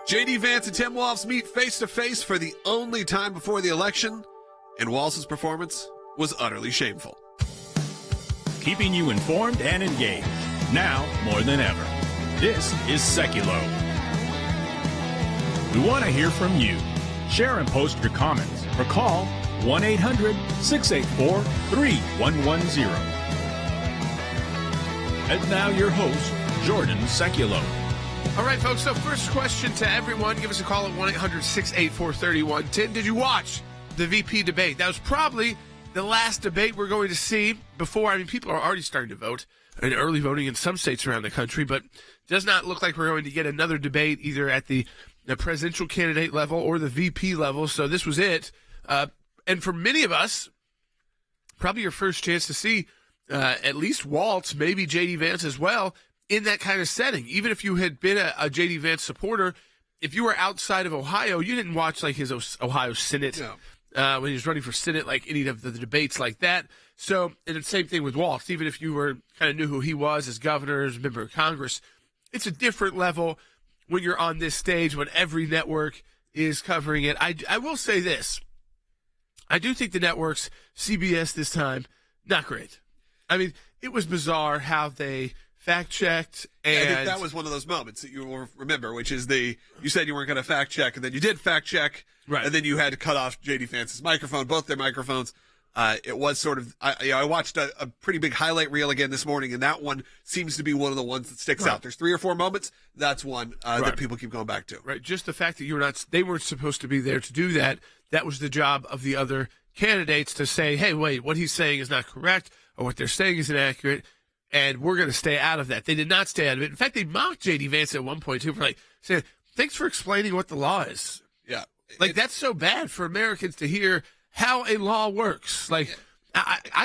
J.D. Vance and Tim Walz meet face-to-face for the only time before the election, and Walz's performance was utterly shameful. Keeping you informed and engaged, now more than ever. This is Sekulow. We want to hear from you. Share and post your comments or call 1-800-684-3110. And now your host, Jordan Sekulow. All right, folks, so first question to everyone. Give us a call at 1-800-684-3110. Did you watch the VP debate? That was probably the last debate we're going to see before. I mean, people are already starting to vote, and early voting in some states around the country, but does not look like we're going to get another debate either at the presidential candidate level or the VP level. So this was it. And for many of us, probably your first chance to see at least Walz, maybe J.D. Vance as well, in that kind of setting. Even if you had been a J.D. Vance supporter, if you were outside of Ohio, you didn't watch like his Ohio Senate when he was running for Senate, like any of the debates like that. So, and the same thing with Walz. Even if you were kind of knew who he was as governor, as a member of Congress, it's a different level when you're on this stage, when every network is covering it. I will say this. I do think the networks, CBS this time, not great. I mean, it was bizarre how they fact-checked. And I think that was one of those moments that you will remember, which is you said you weren't going to fact-check, and then you did fact-check, right, and then you had to cut off J.D. Vance's microphone, both their microphones. It was sort of, I watched a pretty big highlight reel again this morning, and that one seems to be one of the ones that sticks out. There's 3 or 4 moments. That's one that people keep going back to. Right. Just the fact that they weren't supposed to be there to do that. That was the job of the other candidates to say, hey, wait, what he's saying is not correct, or what they're saying is inaccurate, and we're going to stay out of that. They did not stay out of it. In fact, they mocked J.D. Vance at one point, too, for saying, thanks for explaining what the law is. Yeah. That's so bad for Americans to hear how a law works. I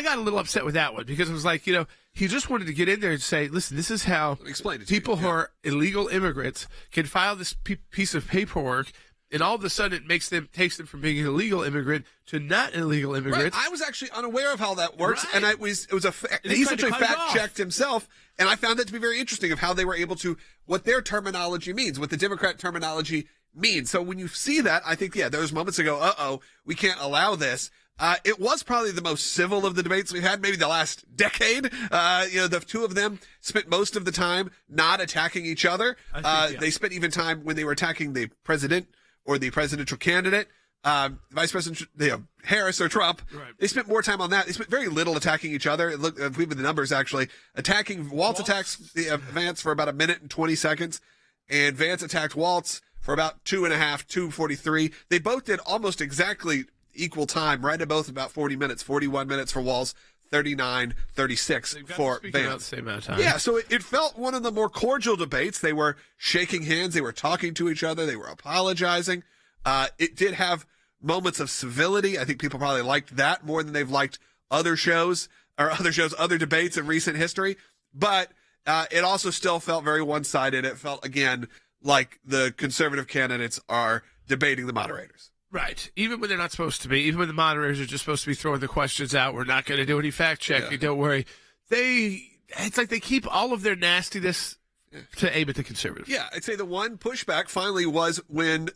got a little upset with that one because it was like, he just wanted to get in there and say, listen, this is how people who are illegal immigrants can file this piece of paperwork, and all of a sudden it takes them from being an illegal immigrant to not an illegal immigrant. Right. I was actually unaware of how that works, and he essentially fact-checked himself, and I found that to be very interesting of how they were able to, what their terminology means, what the Democrat terminology means. So when you see that, I think, those moments ago, we can't allow this. It was probably the most civil of the debates we've had, maybe the last decade. The two of them spent most of the time not attacking each other. They spent even time when they were attacking the president or the presidential candidate, Vice President Harris or Trump. Right. They spent more time on that. They spent very little attacking each other. Look, if we have the numbers actually, Walz attacks Vance for about 1 minute and 20 seconds, and Vance attacked Walz for about 2.43. They both did almost exactly equal time, right at both about 40 minutes, 41 minutes for Walz, 39-36 for Vance. About the same amount of time. Yeah, so it felt one of the more cordial debates. They were shaking hands. They were talking to each other. They were apologizing. It did have moments of civility. I think people probably liked that more than they've liked other debates in recent history. But it also still felt very one-sided. It felt, again, like the conservative candidates are debating the moderators. Right. Even when they're not supposed to be, even when the moderators are just supposed to be throwing the questions out, we're not going to do any fact-checking, don't worry. It's like they keep all of their nastiness to aim at the conservatives. Yeah, I'd say the one pushback finally was when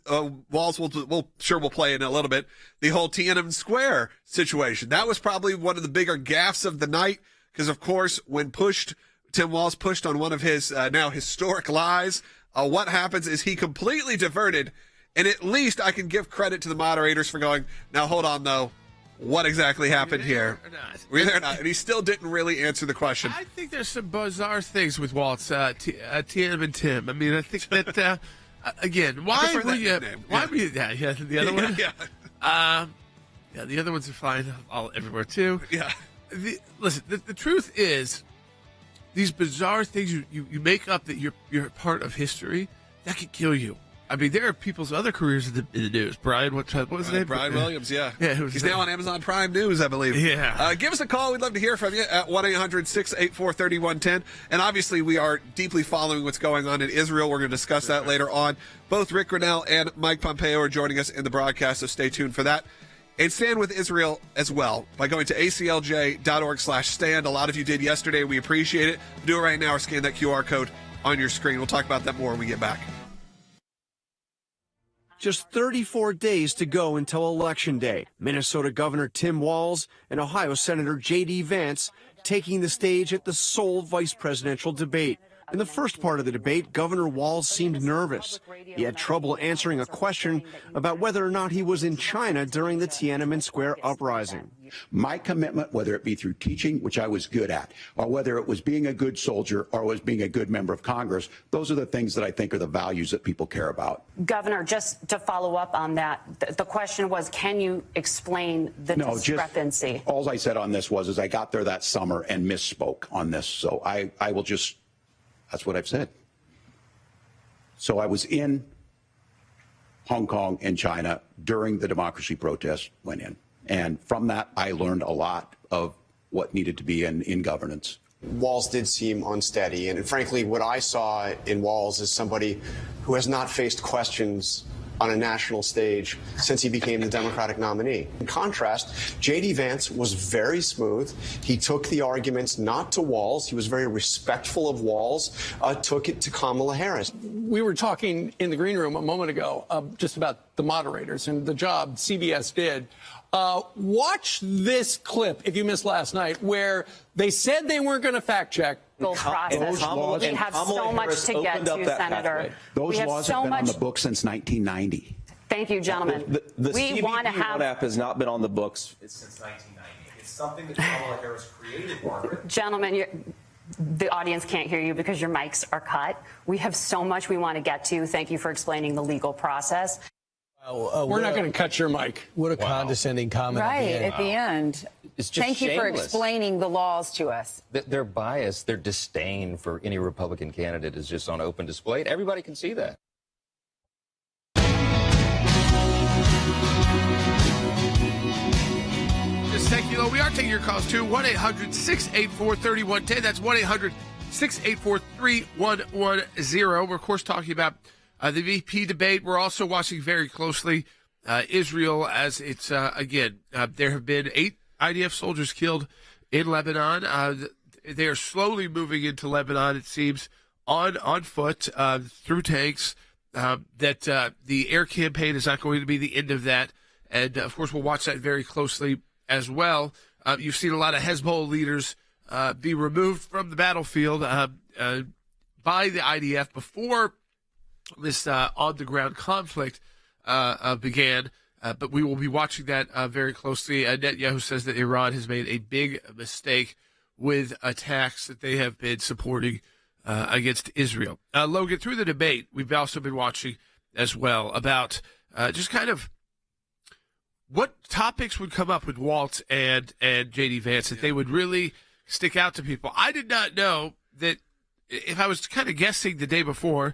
Walz we'll play in a little bit, the whole Tiananmen Square situation. That was probably one of the bigger gaffes of the night because, of course, when Tim Walz pushed on one of his now historic lies, what happens is he completely diverted. And at least I can give credit to the moderators for going, now hold on, though. What exactly happened here? Were you there or not? And he still didn't really answer the question. I think there's some bizarre things with Walz, Tiananmen Tim. I mean, I think that, again, why were you... the other one? Yeah, the other ones are fine everywhere, too. Yeah. Listen, the truth is, these bizarre things you make up that you're part of history, that could kill you. I mean, there are people's other careers in the news. Brian, what was his name? Brian Williams, yeah. He's now on Amazon Prime News, I believe. Yeah. Give us a call. We'd love to hear from you at 1-800-684-3110. And obviously, we are deeply following what's going on in Israel. We're going to discuss that later on. Both Rick Grinnell and Mike Pompeo are joining us in the broadcast, so stay tuned for that. And stand with Israel as well by going to aclj.org/stand. A lot of you did yesterday. We appreciate it. Do it right now or scan that QR code on your screen. We'll talk about that more when we get back. Just 34 days to go until Election Day. Minnesota Governor Tim Walz and Ohio Senator J.D. Vance taking the stage at the sole vice presidential debate. In the first part of the debate, Governor Walz seemed nervous. He had trouble answering a question about whether or not he was in China during the Tiananmen Square uprising. My commitment, whether it be through teaching, which I was good at, or whether it was being a good soldier or was being a good member of Congress, those are the things that I think are the values that people care about. Governor, just to follow up on that, the question was, can you explain the discrepancy? All I said on this was I got there that summer and misspoke on this. So I will just, that's what I've said. So I was in Hong Kong and China during the democracy protests went in. And from that, I learned a lot of what needed to be in governance. Walz did seem unsteady. And frankly, what I saw in Walz is somebody who has not faced questions on a national stage since he became the Democratic nominee. In contrast, J.D. Vance was very smooth. He took the arguments not to Walz. He was very respectful of Walz, took it to Kamala Harris. We were talking in the green room a moment ago just about the moderators and the job CBS did. Watch this clip, if you missed last night, where they said they weren't going to fact check. Process. We have so much to get to, Senator. Those laws have been on the books since 1990. Thank you, gentlemen. The we want to have. app has not been on the books since 1990. It's something that Kamala Harris created, Margaret. Gentlemen, the audience can't hear you because your mics are cut. We have so much we want to get to. Thank you for explaining the legal process. We're not going to cut your mic. What a condescending comment. Right, at the end. It's just Thank you for explaining the laws to us. Their bias, their disdain for any Republican candidate is just on open display. And everybody can see that. Sekulow, we are taking your calls too. 1-800-684-3110. That's 1-800-684-3110. We're, of course, talking about the VP debate. We're also watching very closely Israel as it's, again, there have been 8 IDF soldiers killed in Lebanon. They are slowly moving into Lebanon, it seems, on foot, through tanks, that the air campaign is not going to be the end of that. And, of course, we'll watch that very closely as well. You've seen a lot of Hezbollah leaders be removed from the battlefield by the IDF before this on-the-ground conflict began. But we will be watching that very closely. Netanyahu says that Iran has made a big mistake with attacks that they have been supporting against Israel. Logan, through the debate, we've also been watching as well about just kind of what topics would come up with Walz and J.D. Vance that they would really stick out to people. I did not know that, if I was kind of guessing the day before,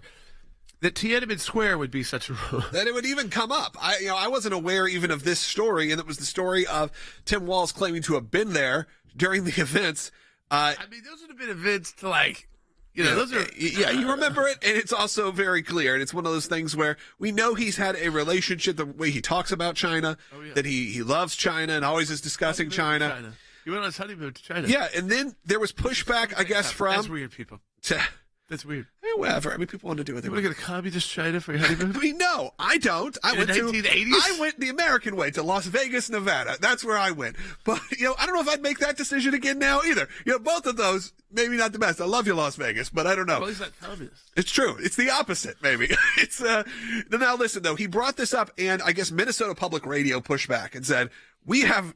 that Tiananmen Square would be such a that it would even come up. I wasn't aware even of this story, and it was the story of Tim Walz claiming to have been there during the events. I mean, those would have been events to, like, those are. Yeah, you remember it, and it's also very clear. And it's one of those things where we know he's had a relationship, the way he talks about China, that he loves China and always is discussing China. He went on his honeymoon to China. Yeah, and then there was pushback, I guess, from. That's weird, people. That's weird. Whatever. I mean, people want to do what they want. You want to go to communist China for your honeymoon? I mean, no, I don't. I went 1980s? I went the American way to Las Vegas, Nevada. That's where I went. But, I don't know if I'd make that decision again now either. Both of those, maybe not the best. I love you, Las Vegas, but I don't know. Well, he's not communist. It's true. It's the opposite, maybe. Now listen, though, he brought this up, and I guess Minnesota Public Radio pushed back and said, from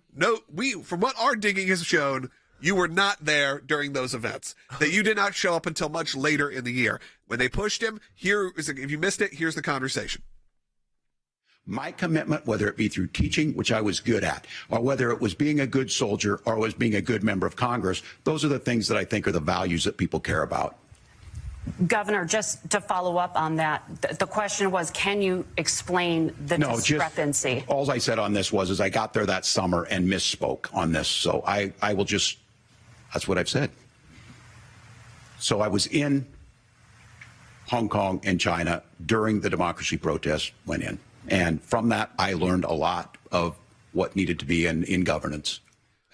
what our digging has shown, you were not there during those events, that you did not show up until much later in the year. When they pushed him, if you missed it, here's the conversation. My commitment, whether it be through teaching, which I was good at, or whether it was being a good soldier or was being a good member of Congress, those are the things that I think are the values that people care about. Governor, just to follow up on that, the question was, can you explain the discrepancy? All I said on this was I got there that summer and misspoke on this. So I will just, that's what I've said. So I was in Hong Kong and China during the democracy protests went in. And from that, I learned a lot of what needed to be in governance.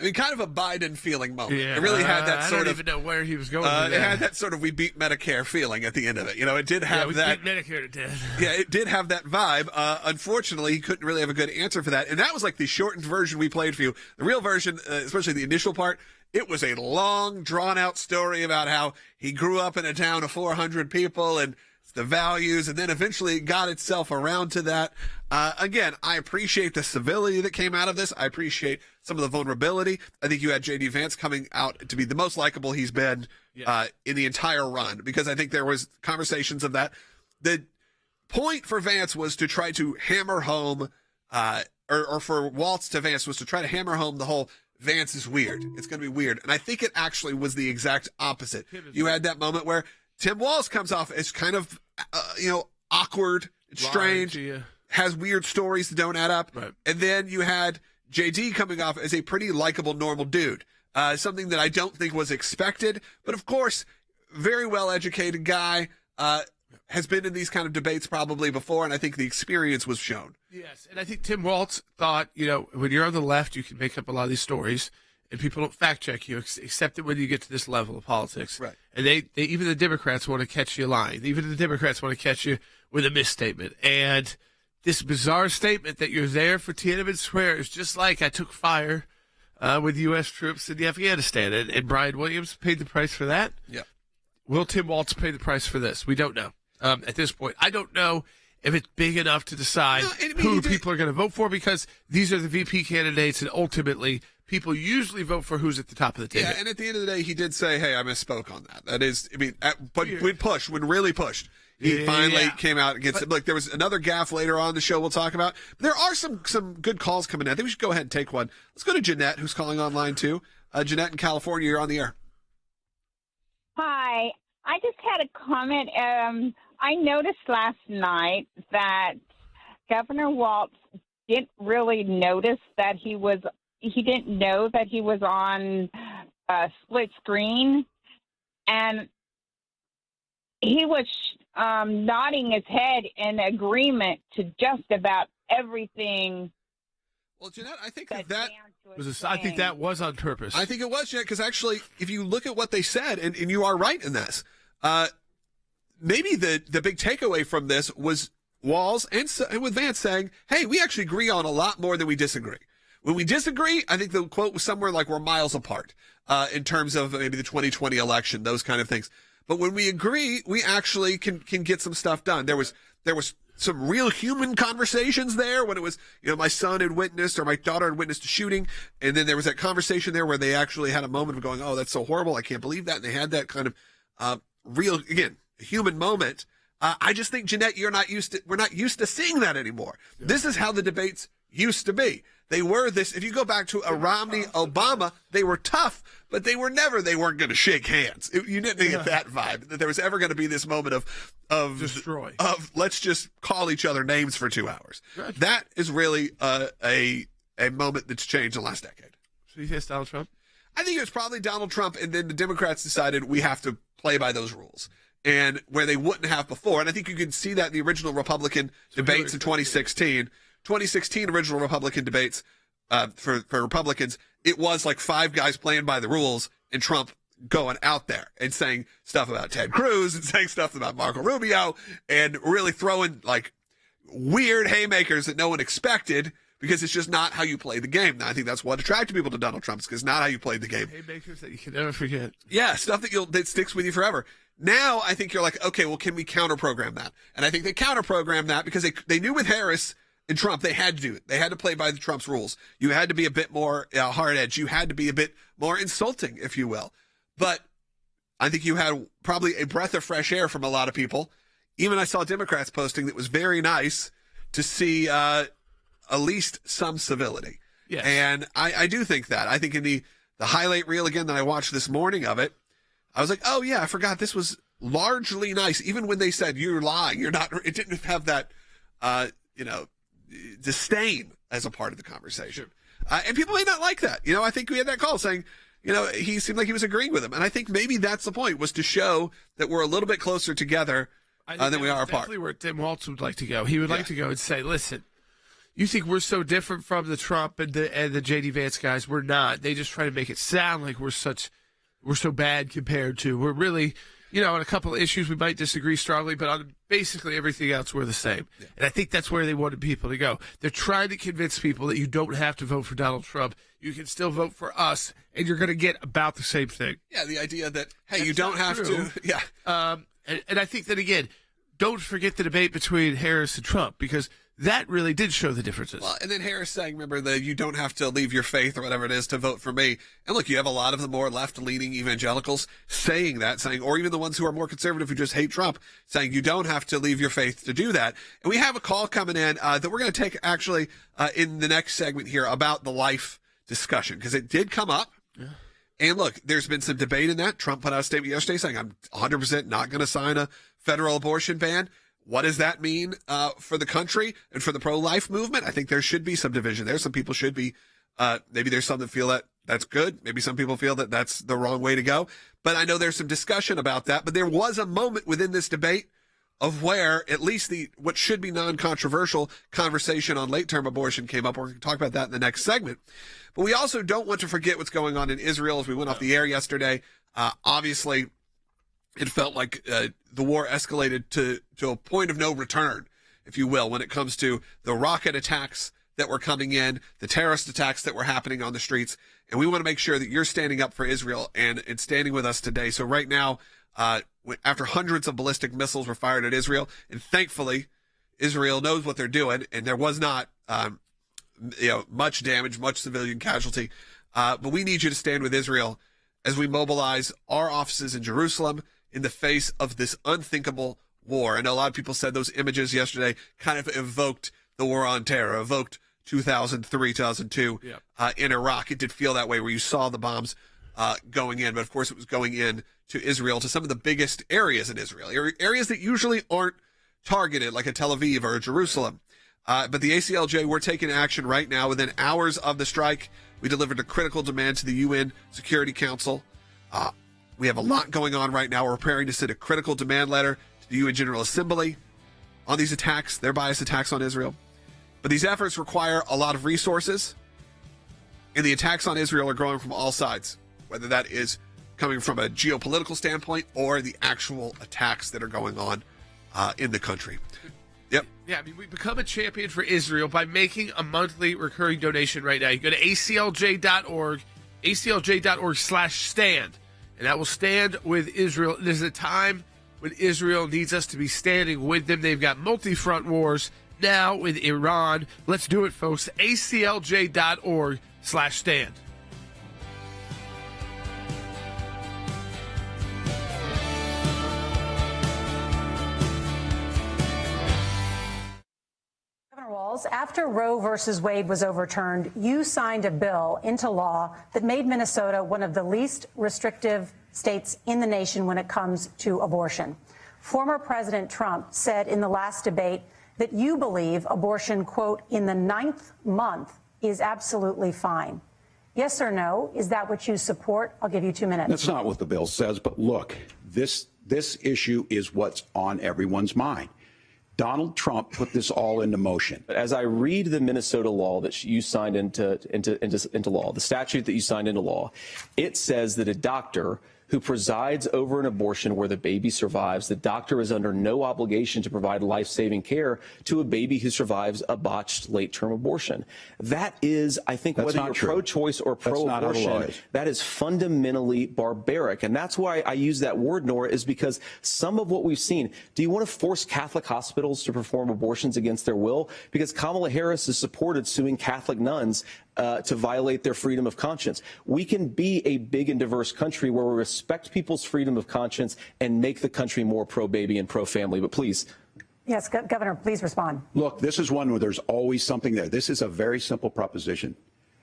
I mean, kind of a Biden feeling moment. It really had that sort of. I don't even know where he was going with It that. had that sort of we beat Medicare feeling at the end of it. It did have that. We beat Medicare to death. Yeah, it did have that vibe. Unfortunately, he couldn't really have a good answer for that. And that was like the shortened version we played for you. The real version, especially the initial part, it was a long, drawn-out story about how he grew up in a town of 400 people and the values, and then eventually got itself around to that. Again, I appreciate the civility that came out of this. I appreciate some of the vulnerability. I think you had J.D. Vance coming out to be the most likable he's been in the entire run, because I think there was conversations of that. The point for Vance was to try to hammer home, or for Walz to Vance was to try to hammer home the whole Vance is weird. It's going to be weird. And I think it actually was the exact opposite. You had that moment where Tim Walz comes off as kind of, awkward, strange, has weird stories that don't add up. Right. And then you had J.D. coming off as a pretty likable, normal dude. Something that I don't think was expected. But, of course, very well-educated guy, has been in these kind of debates probably before, and I think the experience was shown. Yes, and I think Tim Walz thought, when you're on the left, you can make up a lot of these stories, and people don't fact-check you, except that when you get to this level of politics. Right. And they even the Democrats want to catch you lying. Even the Democrats want to catch you with a misstatement. And this bizarre statement that you're there for Tiananmen Square is just like I took fire with U.S. troops in Afghanistan, and Brian Williams paid the price for that. Yeah. Will Tim Walz pay the price for this? We don't know. At this point, I don't know if it's big enough to decide who people are going to vote for, because these are the VP candidates, and ultimately people usually vote for who's at the top of the ticket. Yeah, and at the end of the day, he did say, hey, I misspoke on that. That is, but when really pushed, he finally came out against it. Look, there was another gaffe later on in the show we'll talk about. But there are some good calls coming in. I think we should go ahead and take one. Let's go to Jeanette, who's calling online too. Jeanette in California, you're on the air. Hi. I just had a comment. I noticed last night that Governor Walz didn't really notice that he didn't know that he was on split screen, and he was nodding his head in agreement to just about everything. Well, Jeanette, I think that I think that was on purpose. I think it was, Jeanette, because actually, if you look at what they said, and you are right in this, maybe the big takeaway from this was Walz and with Vance saying, hey, we actually agree on a lot more than we disagree. When we disagree, I think the quote was somewhere like we're miles apart in terms of maybe the 2020 election, those kind of things. But when we agree, we actually can get some stuff done. There was some real human conversations there when it was, my son had witnessed or my daughter had witnessed a shooting. And then there was that conversation there where they actually had a moment of going, oh, that's so horrible. I can't believe that. And they had that kind of real, again, human moment. I just think, Jeanette, we're not used to seeing that anymore. Yeah. This is how the debates used to be. They were this, if you go back to a Romney, Obama, they were tough, but they weren't going to shake hands. You didn't get that vibe, that there was ever going to be this moment of destroy, of let's just call each other names for 2 hours. Gotcha. That is really a moment that's changed in the last decade. So you think it's Donald Trump? I think it was probably Donald Trump, and then the Democrats decided we have to play by those rules, and where they wouldn't have before. And I think you can see that in the original Republican debates in 2016. 2016 original Republican debates for Republicans, it was like five guys playing by the rules and Trump going out there and saying stuff about Ted Cruz and saying stuff about Marco Rubio and really throwing like weird haymakers that no one expected, because it's just not how you play the game. Now, I think that's what attracted people to Donald Trump, because it's not how you played the game. Haymakers that you can never forget. Yeah, stuff that sticks with you forever. Now I think you're like, okay, well, can we counter-program that? And I think they counter-programmed that because they knew with Harris and Trump, they had to do it. They had to play by the Trump's rules. You had to be a bit more hard edge. You had to be a bit more insulting, if you will. But I think you had probably a breath of fresh air from a lot of people. Even I saw Democrats posting that was very nice to see at least some civility. Yes. And I do think that. I think in the highlight reel again that I watched this morning of it, I was like, oh yeah, I forgot this was largely nice. Even when they said you're lying, you're not. It didn't have that, disdain as a part of the conversation. And people may not like that. I think we had that call saying, he seemed like he was agreeing with him. And I think maybe that's the point, was to show that we're a little bit closer together than we are apart. Definitely where Tim Walz would like to go. He would like to go and say, listen, You think we're so different from the Trump and the J.D. Vance guys? We're not. They just try to make it sound like we're so bad compared to. We're really, on a couple of issues we might disagree strongly, but on basically everything else we're the same. Yeah. And I think that's where they wanted people to go. They're trying to convince people that you don't have to vote for Donald Trump. You can still vote for us, and you're going to get about the same thing. Yeah, the idea that, hey, that's you don't have to. Yeah. And I think that, again, don't forget the debate between Harris and Trump, because that really did show the differences. Well, and then Harris saying, remember, that you don't have to leave your faith or whatever it is to vote for me. And look, you have a lot of the more left-leaning evangelicals saying that, or even the ones who are more conservative who just hate Trump, saying you don't have to leave your faith to do that. And we have a call coming in that we're going to take actually in the next segment here about the life discussion, because it did come up. Yeah. And look, there's been some debate in that. Trump put out a statement yesterday saying, I'm 100% not going to sign a federal abortion ban. What does that mean for the country and for the pro-life movement? I think there should be some division there. Some people should be, maybe there's some that feel that that's good. Maybe some people feel that that's the wrong way to go. But I know there's some discussion about that. But there was a moment within this debate of where at least what should be non-controversial conversation on late-term abortion came up. We're going to talk about that in the next segment. But we also don't want to forget what's going on in Israel as we went off the air yesterday. Obviously, it felt like the war escalated to a point of no return, if you will, when it comes to the rocket attacks that were coming in, the terrorist attacks that were happening on the streets. And we want to make sure that you're standing up for Israel and standing with us today. So right now, after hundreds of ballistic missiles were fired at Israel, and thankfully, Israel knows what they're doing, and there was not much damage, much civilian casualty. But we need you to stand with Israel as we mobilize our offices in Jerusalem in the face of this unthinkable war. I know a lot of people said those images yesterday kind of evoked the war on terror, evoked 2003, 2002 in Iraq. It did feel that way, where you saw the bombs going in, but of course it was going in to Israel, to some of the biggest areas in Israel, areas that usually aren't targeted, like a Tel Aviv or a Jerusalem. But the ACLJ, we're taking action right now. Within hours of the strike, we delivered a critical demand to the UN Security Council. We have a lot going on right now. We're preparing to send a critical demand letter to the UN General Assembly on these attacks, their biased attacks on Israel. But these efforts require a lot of resources, and the attacks on Israel are growing from all sides, whether that is coming from a geopolitical standpoint or the actual attacks that are going on in the country. Yep. Yeah, we become a champion for Israel by making a monthly recurring donation right now. You go to aclj.org, aclj.org/stand. And that will stand with Israel. There's a time when Israel needs us to be standing with them. They've got multi-front wars now with Iran. Let's do it, folks. aclj.org/stand. Walz, after Roe versus Wade was overturned, you signed a bill into law that made Minnesota one of the least restrictive states in the nation when it comes to abortion. Former President Trump said in the last debate that you believe abortion, quote, in the 9th month is absolutely fine. Yes or no? Is that what you support? I'll give you 2 minutes. That's not what the bill says. But look, this issue is what's on everyone's mind. Donald Trump put this all into motion. As I read the Minnesota law that you signed into law, the statute that you signed into law, it says that a doctor who presides over an abortion where the baby survives, the doctor is under no obligation to provide life-saving care to a baby who survives a botched late-term abortion. That is, I think, whether you're pro-choice or pro-abortion, that is fundamentally barbaric. And that's why I use that word, Norah, is because some of what we've seen, do you want to force Catholic hospitals to perform abortions against their will? Because Kamala Harris has supported suing Catholic nuns to violate their freedom of conscience. We can be a big and diverse country where we respect people's freedom of conscience and make the country more pro-baby and pro-family. But please. Yes, Governor, please respond. Look, this is one where there's always something there. This is a very simple proposition.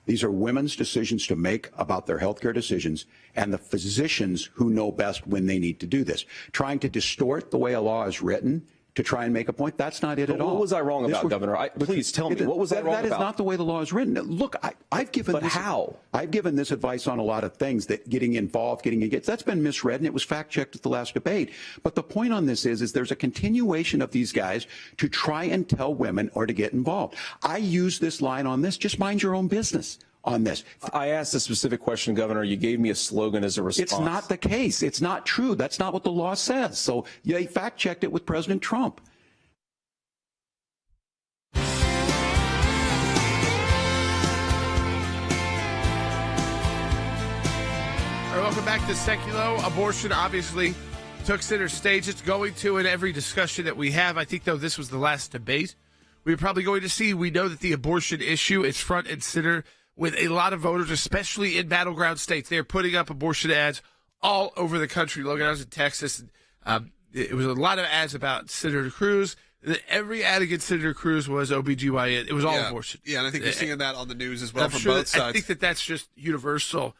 These are women's decisions to make about their health care decisions, and the physicians who know best when they need to do this. Trying to distort the way a law is written to try and make a point. That's not it at all. What was I wrong about, Governor? Please tell me. What was I wrong about? That is not the way the law is written. Look, I've given But this. how? I've given this advice on a lot of things, that getting involved, getting engaged, that's been misread, and it was fact-checked at the last debate. But the point on this is there's a continuation of these guys to try and tell women or to get involved. I use this line on this, just mind your own business on this. I asked a specific question, Governor. You gave me a slogan as a response. It's not the case. It's not true. That's not what the law says. So they fact-checked it with President Trump. All right, welcome back to Sekulow. Abortion obviously took center stage. It's going to in every discussion that we have. I think, though, this was the last debate we're probably going to see. We know that the abortion issue is front and center with a lot of voters, especially in battleground states. They're putting up abortion ads all over the country. Logan, I was in Texas, and it was a lot of ads about Senator Cruz. Every ad against Senator Cruz was OBGYN. It was all abortion. Yeah, and I think you're seeing that on the news as well from both sides. I think that that's just universal.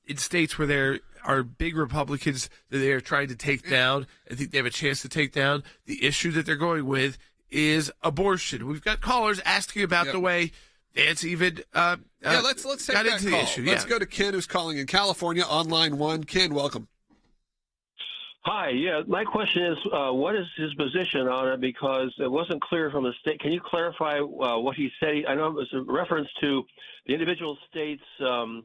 In states where there are big Republicans that they are trying to take down, I think they have a chance to take down. The issue that they're going with is abortion. We've got callers asking about the way Vance even let's take got that into call. the issue. Let's go to Ken, who's calling in California on line 1. Ken, welcome. Hi, my question is, what is his position on it? Because it wasn't clear from the state. Can you clarify what he said? I know it was a reference to the individual states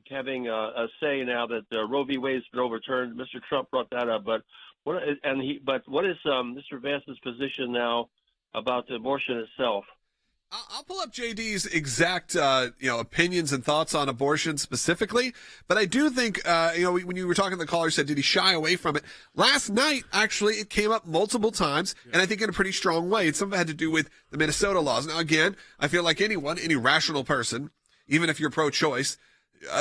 having a say now that Roe v. Wade's been overturned. Mr. Trump brought that up, but what is Mr. Vance's position now about the abortion itself? I'll pull up JD's exact, opinions and thoughts on abortion specifically. But I do think, when you were talking, the caller said, did he shy away from it? Last night, actually, it came up multiple times, and I think in a pretty strong way. Some of it had to do with the Minnesota laws. Now, again, I feel like any rational person, even if you're pro-choice,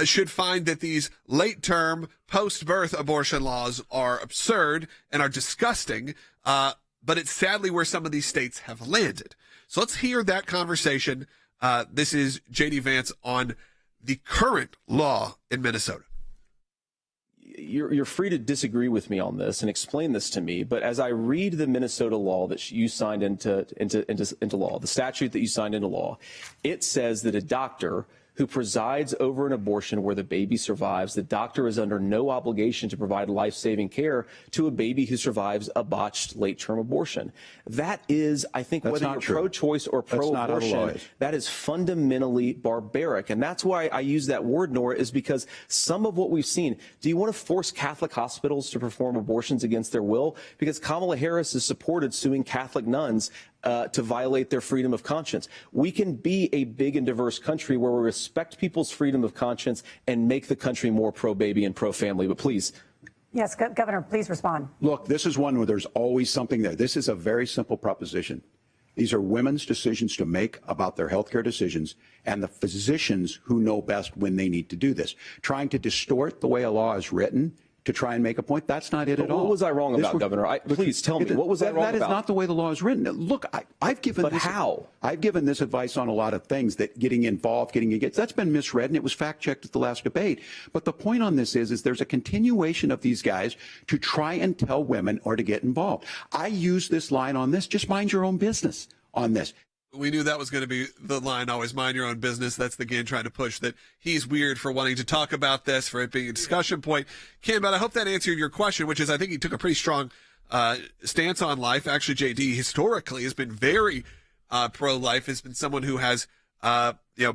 should find that these late-term, post-birth abortion laws are absurd and are disgusting. But it's sadly where some of these states have landed. So let's hear that conversation. This is J.D. Vance on the current law in Minnesota. You're free to disagree with me on this and explain this to me, but as I read the Minnesota law that you signed into law, the statute that you signed into law, it says that a doctor who presides over an abortion where the baby survives, the doctor is under no obligation to provide life-saving care to a baby who survives a botched late-term abortion. That is, I think, whether you're pro-choice or pro-abortion, that is fundamentally barbaric. And that's why I use that word, Norah, is because some of what we've seen, do you want to force Catholic hospitals to perform abortions against their will? Because Kamala Harris has supported suing Catholic nuns to violate their freedom of conscience. We can be a big and diverse country where we respect people's freedom of conscience and make the country more pro-baby and pro-family. But please. Yes, Governor, please respond. Look, this is one where there's always something there. This is a very simple proposition. These are women's decisions to make about their health care decisions, and the physicians who know best when they need to do this. Trying to distort the way a law is written to try and make a point, that's not it at all. What was I wrong about, Governor? Please tell me. What was I wrong about? That is not the way the law is written. Look, I've given But how? I've given this advice on a lot of things, that getting involved, getting engaged, that's been misread, and it was fact-checked at the last debate. But the point on this is there's a continuation of these guys to try and tell women or to get involved. I use this line on this, just mind your own business on this. We knew that was going to be the line, always mind your own business. That's the game trying to push that he's weird for wanting to talk about this, for it being a discussion point. Ken, but I hope that answered your question, which is I think he took a pretty strong stance on life. Actually, J.D. historically has been very pro-life, has been someone who has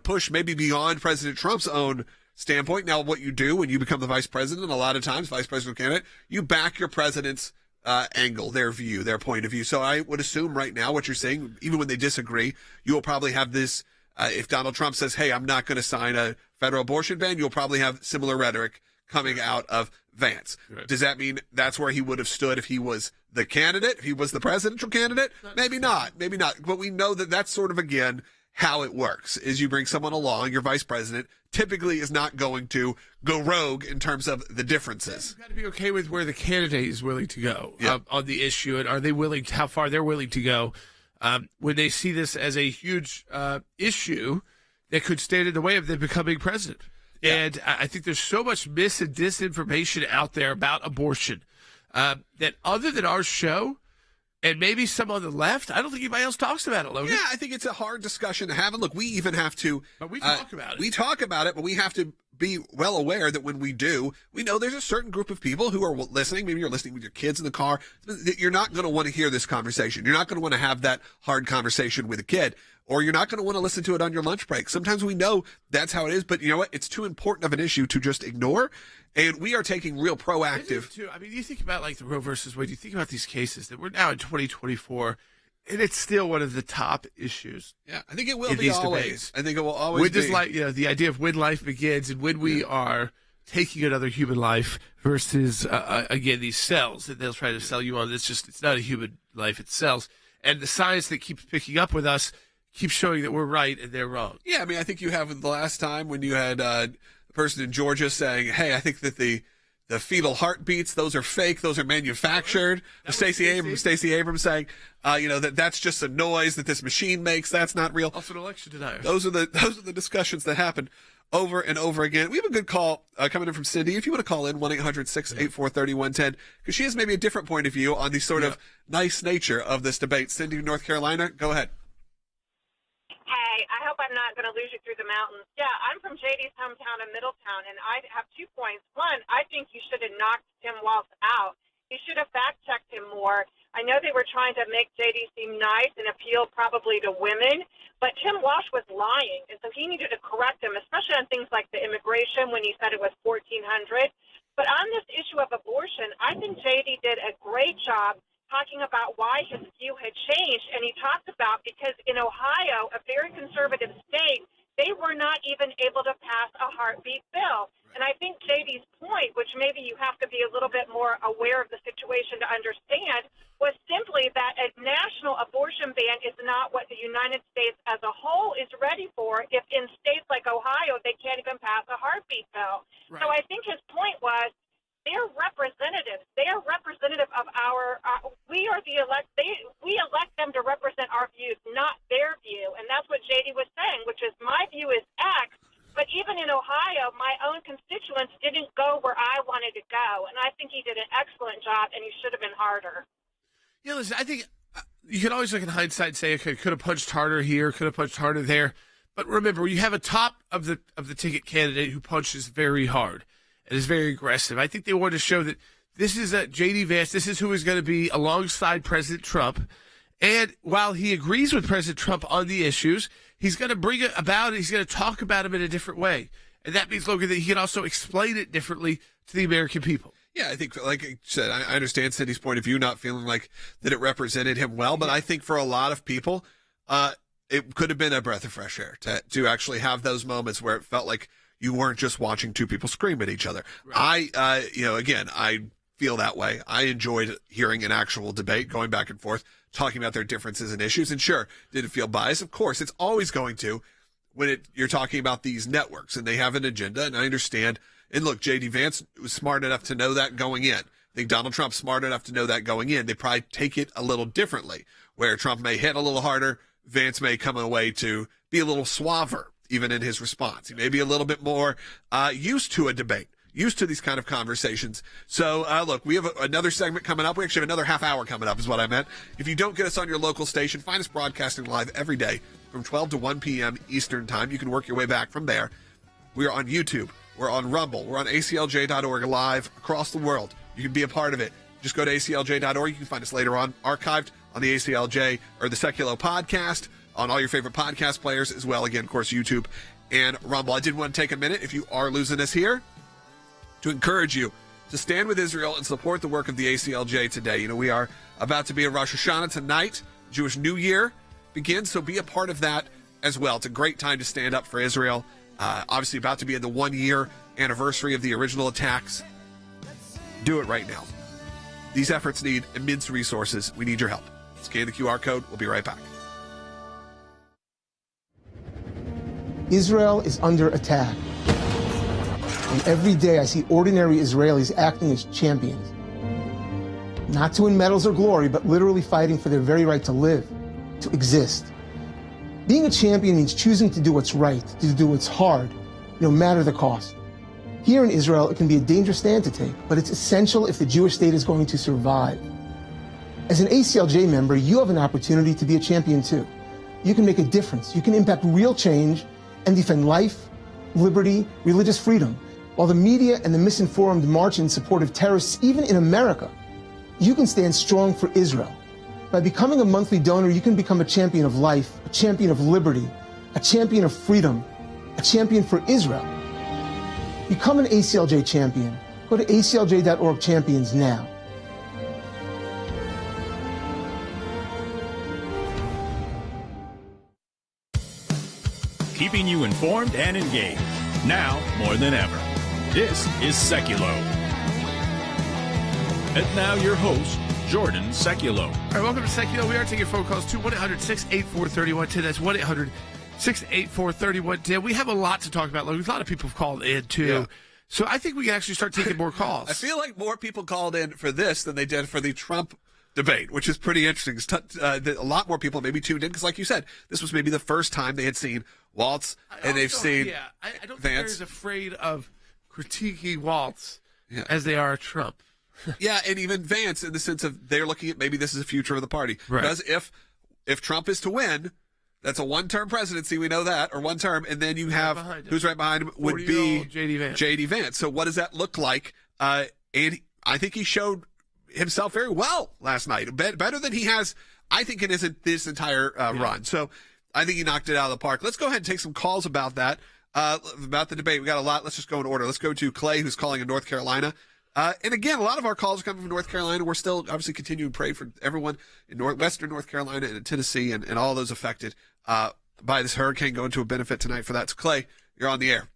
pushed maybe beyond President Trump's own standpoint. Now, what you do when you become the vice president, a lot of times, vice presidential candidate, you back your president's angle, their view, their point of view. So I would assume right now what you're saying, even when they disagree, you will probably have this, if Donald Trump says, hey, I'm not going to sign a federal abortion ban, you'll probably have similar rhetoric coming out of Vance. Right. Does that mean that's where he would have stood if he was the candidate, if he was the presidential candidate? Maybe not. But we know that that's sort of, again, how it works, is you bring someone along, your vice president typically is not going to go rogue in terms of the differences. You've got to be okay with where the candidate is willing to go on the issue, and are they willing to, how far they're willing to go when they see this as a huge issue that could stand in the way of them becoming president. Yeah. And I think there's so much mis and disinformation out there about abortion that other than our show, and maybe some on the left. I don't think anybody else talks about it, Logan. Yeah, I think it's a hard discussion to have. And look, we even have to. But we talk about it. We talk about it, but we have to be well aware that when we do, we know there's a certain group of people who are listening. Maybe you're listening with your kids in the car. You're not going to want to hear this conversation. You're not going to want to have that hard conversation with a kid, or you're not going to want to listen to it on your lunch break. Sometimes we know that's how it is, but you know what? It's too important of an issue to just ignore. And we are taking real proactive. I mean, you think about like the Roe versus Wade. You think about these cases that we're now in 2024, and it's still one of the top issues. Yeah, I think it will be always. Debates. I think it will always when be. Does the idea of when life begins and when we are taking another human life versus again these cells that they'll try to sell you on. It's not a human life, it's cells, and the science that keeps picking up with us keeps showing that we're right and they're wrong. Yeah, I mean, I think you have the last time when you had the person in Georgia saying, "Hey, I think that the fetal heartbeats, those are fake, those are manufactured." Stacey Abrams saying, that's just a noise that this machine makes. That's not real. Also an election denier. Those are the discussions that happen over and over again. We have a good call coming in from Cindy. If you want to call in, 1-800-684-3110, because she has maybe a different point of view on the sort of nice nature of this debate. Cindy, North Carolina, go ahead. Hey, I hope I'm not going to lose you through the mountains. Yeah, I'm from JD's hometown in Middletown, and I have 2 points. One, I think you should have knocked Tim Walz out. You should have fact-checked him more. I know they were trying to make JD seem nice and appeal probably to women, but Tim Walz was lying, and so he needed to correct him, especially on things like the immigration when he said it was 1,400. But on this issue of abortion, I think JD did a great job talking about why his view had changed, and he talked about because in Ohio, a very conservative state, they were not even able to pass a heartbeat bill. And I think JD's point, which maybe you have to be a little bit more aware of the situation to understand, was simply that a national abortion ban is not what the United States as a whole is ready for if in states like Ohio they can't even pass a heartbeat bill. Right. So I think his point was they're representatives. They are representative of our we are the we elect them to represent our views, not their view. And that's what JD was saying, which is my view is X. But even in Ohio, my own constituents didn't go where I wanted to go. And I think he did an excellent job, and he should have been harder. Yeah, listen, I think you can always look in hindsight and say, okay, could have punched harder here, could have punched harder there. But remember, you have a top of the ticket candidate who punches very hard and is very aggressive. I think they wanted to show that this is J.D. Vance, this is who is going to be alongside President Trump. And while he agrees with President Trump on the issues, he's going to bring it about, he's going to talk about him in a different way. And that means, Logan, that he can also explain it differently to the American people. Yeah, I think, like I said, I understand Cindy's point of view, not feeling like that it represented him well. But I think for a lot of people, it could have been a breath of fresh air to actually have those moments where it felt like you weren't just watching two people scream at each other. Right. I feel that way. I enjoyed hearing an actual debate, going back and forth, talking about their differences and issues. And sure, did it feel biased? Of course, it's always going to when you're talking about these networks and they have an agenda. And I understand. And look, J.D. Vance was smart enough to know that going in. I think Donald Trump's smart enough to know that going in. They probably take it a little differently, where Trump may hit a little harder. Vance may come away to be a little suaver, even in his response. He may be a little bit more used to a debate, used to these kind of conversations. So, look, we have another segment coming up. We actually have another half hour coming up is what I meant. If you don't get us on your local station, find us broadcasting live every day from 12 to 1 p.m. Eastern time. You can work your way back from there. We are on YouTube. We're on Rumble. We're on aclj.org live across the world. You can be a part of it. Just go to aclj.org. You can find us later on archived on the ACLJ or the Sekulow podcast on all your favorite podcast players as well. Again, of course, YouTube and Rumble. I did want to take a minute, if you are losing us here, to encourage you to stand with Israel and support the work of the ACLJ today. You know, we are about to be at Rosh Hashanah tonight. Jewish New Year begins, so be a part of that as well. It's a great time to stand up for Israel. Obviously about to be in the 1-year anniversary of the original attacks. Do it right now. These efforts need immense resources. We need your help. Scan the QR code. We'll be right back. Israel is under attack. And every day I see ordinary Israelis acting as champions. Not to win medals or glory, but literally fighting for their very right to live, to exist. Being a champion means choosing to do what's right, to do what's hard, no matter the cost. Here in Israel, it can be a dangerous stand to take, but it's essential if the Jewish state is going to survive. As an ACLJ member, you have an opportunity to be a champion too. You can make a difference. You can impact real change and defend life, liberty, religious freedom. While the media and the misinformed march in support of terrorists, even in America, you can stand strong for Israel. By becoming a monthly donor, you can become a champion of life, a champion of liberty, a champion of freedom, a champion for Israel. Become an ACLJ champion. Go to aclj.org champions now. Keeping you informed and engaged. Now more than ever. This is Sekulow. And now your host, Jordan Sekulow. All right, welcome to Sekulow. We are taking phone calls to 1-800-684-3110. That's 1-800-684-3110. We have a lot to talk about. Like, a lot of people have called in, too. Yeah. So I think we can actually start taking more calls. I feel like more people called in for this than they did for the Trump debate, which is pretty interesting. A lot more people maybe tuned in because, like you said, this was maybe the first time they had seen Walz and they've seen I don't think Vance. they're as afraid of critiquing Walz as they are Trump. Yeah, and even Vance in the sense of they're looking at maybe this is the future of the party. Right. Because if Trump is to win, that's a one-term presidency, we know that, or one term, and then you have who's right behind him would be J.D. Vance. So what does that look like? And I think he showed himself very well last night, better than he has, I think, in this entire run. So I think he knocked it out of the park. Let's go ahead and take some calls about that, about the debate. We got a lot. Let's just go in order. Let's go to Clay, who's calling in North Carolina. And again, a lot of our calls are coming from North Carolina. We're still obviously continuing to pray for everyone in Western North Carolina and in Tennessee and all those affected by this hurricane, going to a benefit tonight for that. So Clay, you're on the air.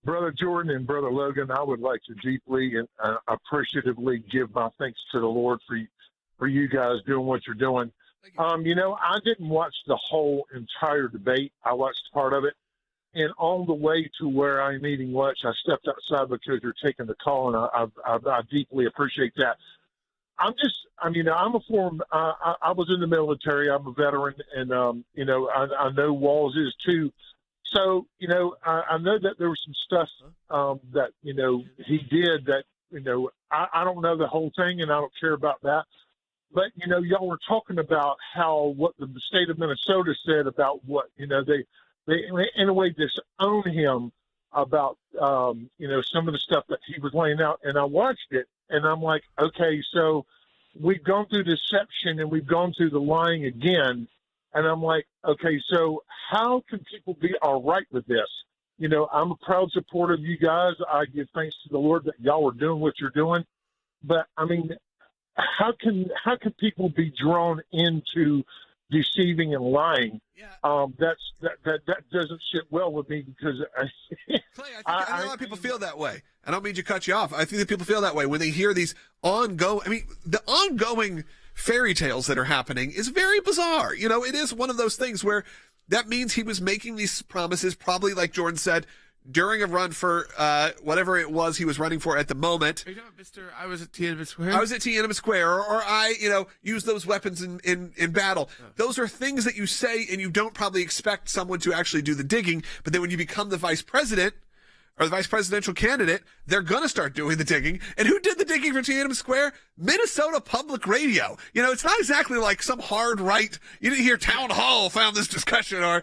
Brother Jordan and Brother Logan, I would like to deeply and appreciatively give my thanks to the Lord for you guys doing what you're doing. You know, I didn't watch the whole entire debate. I watched part of it. And on the way to where I'm eating lunch, I stepped outside because you're taking the call, and I deeply appreciate that. I was in the military. I'm a veteran, and, I know Walz is too. So, I know that there was some stuff that, he did that, I don't know the whole thing, and I don't care about that. But, y'all were talking about what the state of Minnesota said about what, they in a way disown him about, some of the stuff that he was laying out. And I watched it, and I'm like, okay, so we've gone through deception and we've gone through the lying again. And I'm like, okay, so how can people be all right with this? I'm a proud supporter of you guys. I give thanks to the Lord that y'all are doing what you're doing. But, I mean, how can people be drawn into deceiving and lying? That doesn't sit well with me because Clay, I think a lot of people feel that way. I don't mean to cut you off. I think that people feel that way when they hear these the ongoing fairy tales that are happening is very bizarre. It is one of those things where that means he was making these promises, probably like Jordan said, during a run for whatever it was he was running for at the moment. Are you talking about I was at Tiananmen Square? I was at Tiananmen Square, or I, use those weapons in battle. Oh. Those are things that you say, and you don't probably expect someone to actually do the digging. But then when you become the vice president or the vice presidential candidate, they're going to start doing the digging. And who did the digging for Tiananmen Square? Minnesota Public Radio. It's not exactly like some hard right. You didn't hear Town Hall found this discussion or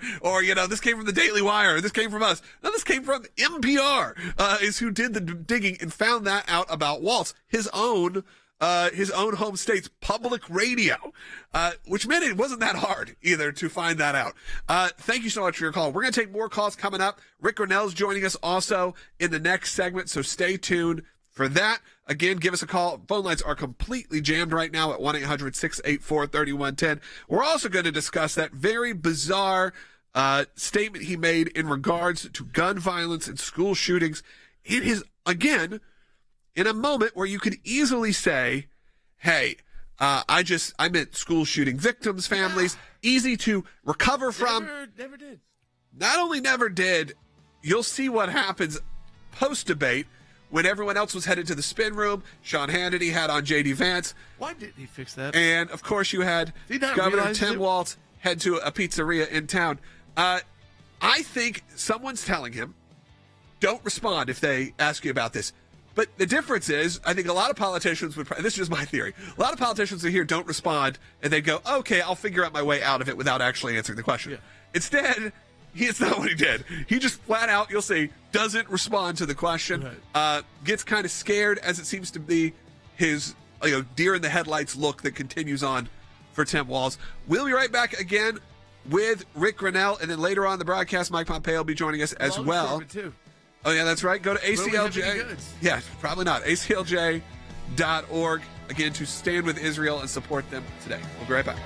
this came from the Daily Wire, or this came from us. No, this came from NPR, is who did the digging and found that out about Walz, his own home state's public radio, which meant it wasn't that hard either to find that out. Thank you so much for your call. We're going to take more calls coming up. Rick Grinnell's joining us also in the next segment, so stay tuned for that. Again, give us a call. Phone lines are completely jammed right now at 1-800-684-3110. We're also going to discuss that very bizarre statement he made in regards to gun violence and school shootings. It is, again, in a moment where you could easily say, hey, I meant school shooting victims, families, easy to recover from. Never did. Not only never did, you'll see what happens post-debate when everyone else was headed to the spin room. Sean Hannity had on J.D. Vance. Why didn't he fix that? And, of course, you had Governor Tim Walz head to a pizzeria in town. I think someone's telling him, don't respond if they ask you about this. But the difference is, I think a lot of politicians would, this is just my theory, a lot of politicians are here don't respond, and they go, okay, I'll figure out my way out of it without actually answering the question. Yeah. Instead, it's not what he did. He just flat out, you'll see, doesn't respond to the question, gets kind of scared, as it seems to be his deer in the headlights look that continues on for Tim Walz. We'll be right back again with Rick Grinnell, and then later on in the broadcast, Mike Pompeo will be joining us as well. Too. Oh, yeah, that's right. Go to ACLJ. Yeah, probably not. ACLJ.org, again, to stand with Israel and support them today. We'll be right back.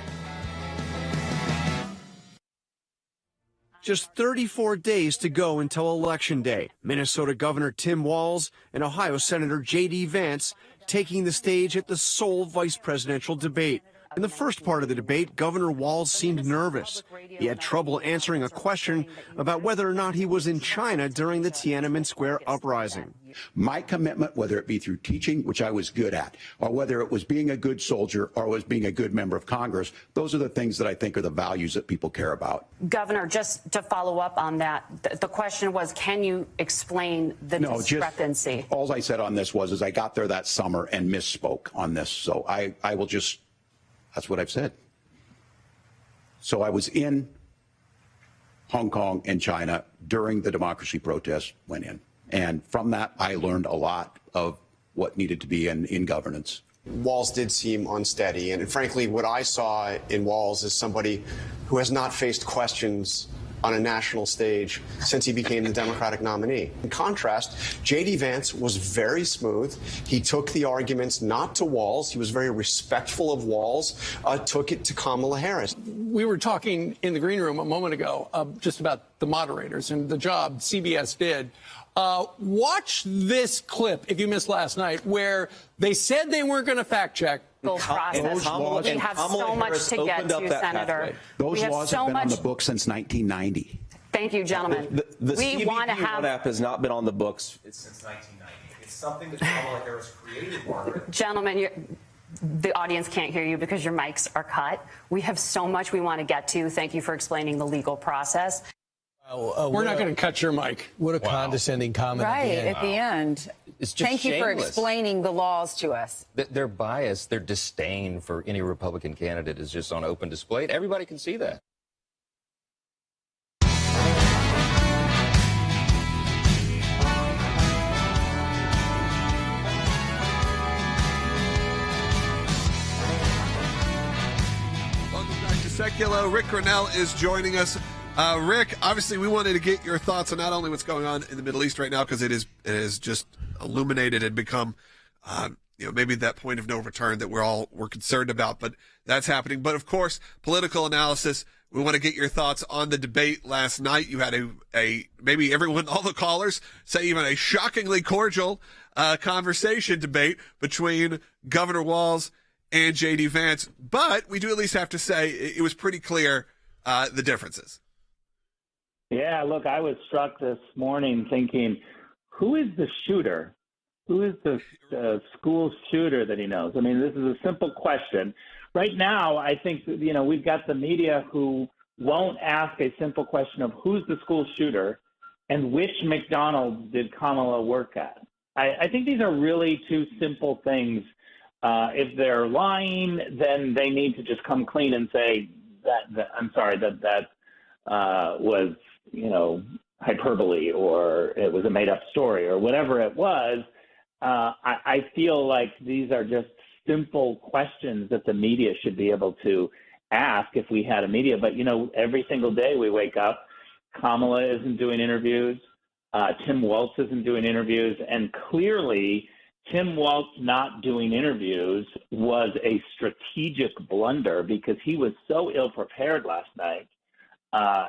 Just 34 days to go until Election Day. Minnesota Governor Tim Walz and Ohio Senator J.D. Vance taking the stage at the sole vice presidential debate. In the first part of the debate, Governor Walz seemed nervous. He had trouble answering a question about whether or not he was in China during the Tiananmen Square uprising. My commitment, whether it be through teaching, which I was good at, or whether it was being a good soldier or was being a good member of Congress, those are the things that I think are the values that people care about. Governor, just to follow up on that, the question was, can you explain the discrepancy? All I said on this was I got there that summer and misspoke on this. So I will just, that's what I've said. So I was in Hong Kong and China during the democracy protests went in. And from that, I learned a lot of what needed to be in governance. Walz did seem unsteady. And frankly, what I saw in Walz is somebody who has not faced questions on a national stage since he became the Democratic nominee. In contrast, J.D. Vance was very smooth. He took the arguments not to Walz. He was very respectful of Walz, took it to Kamala Harris. We were talking in the green room a moment ago just about the moderators and the job CBS did. Watch this clip, if you missed last night, where they said they weren't going to fact check. Process. We have so much to get to, Senator. Those laws have been on the books since 1990. Thank you, gentlemen. The we want to have. app has not been on the books since 1990. It's something that Kamala Harris created, Margaret. Gentlemen, the audience can't hear you because your mics are cut. We have so much we want to get to. Thank you for explaining the legal process. We're not going to cut your mic. What a condescending comment. Right, at the end. It's just Thank you for shameless. explaining the laws to us. Their bias, their disdain for any Republican candidate is just on open display. Everybody can see that. Welcome back to Sekulow. Rick Grinnell is joining us. Rick, obviously we wanted to get your thoughts on not only what's going on in the Middle East right now, because it is just illuminated and become, maybe that point of no return that we're concerned about, but that's happening. But of course, political analysis. We want to get your thoughts on the debate last night. You had a maybe everyone, all the callers say even a shockingly cordial conversation debate between Governor Walz and J.D. Vance. But we do at least have to say it was pretty clear the differences. Yeah, look, I was struck this morning thinking, who is the shooter? Who is the school shooter that he knows? I mean, this is a simple question. Right now, I think, we've got the media who won't ask a simple question of who's the school shooter and which McDonald's did Kamala work at. I think these are really two simple things. If they're lying, then they need to just come clean and say, I'm sorry, that was, hyperbole, or it was a made-up story, or whatever it was. I feel like these are just simple questions that the media should be able to ask if we had a media. But, every single day we wake up, Kamala isn't doing interviews, Tim Walz isn't doing interviews, and clearly Tim Walz not doing interviews was a strategic blunder because he was so ill-prepared last night.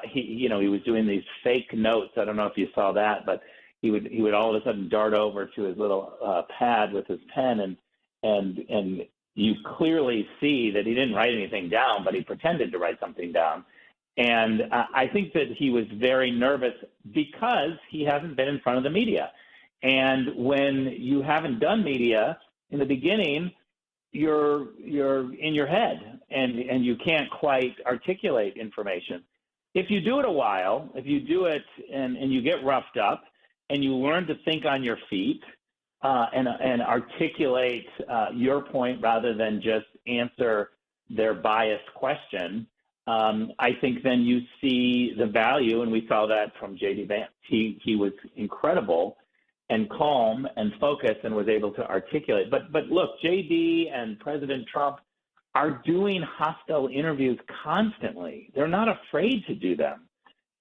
He was doing these fake notes. I don't know if you saw that, but he would all of a sudden dart over to his little pad with his pen, and you clearly see that he didn't write anything down, but he pretended to write something down. And I think that he was very nervous because he hasn't been in front of the media. And when you haven't done media in the beginning, you're in your head and you can't quite articulate information. If you do it a while, if you do it and you get roughed up and you learn to think on your feet, and articulate your point rather than just answer their biased question, I think then you see the value, and we saw that from J.D. Vance. He was incredible and calm and focused and was able to articulate. But look, J.D. and President Trump are doing hostile interviews constantly. They're not afraid to do them.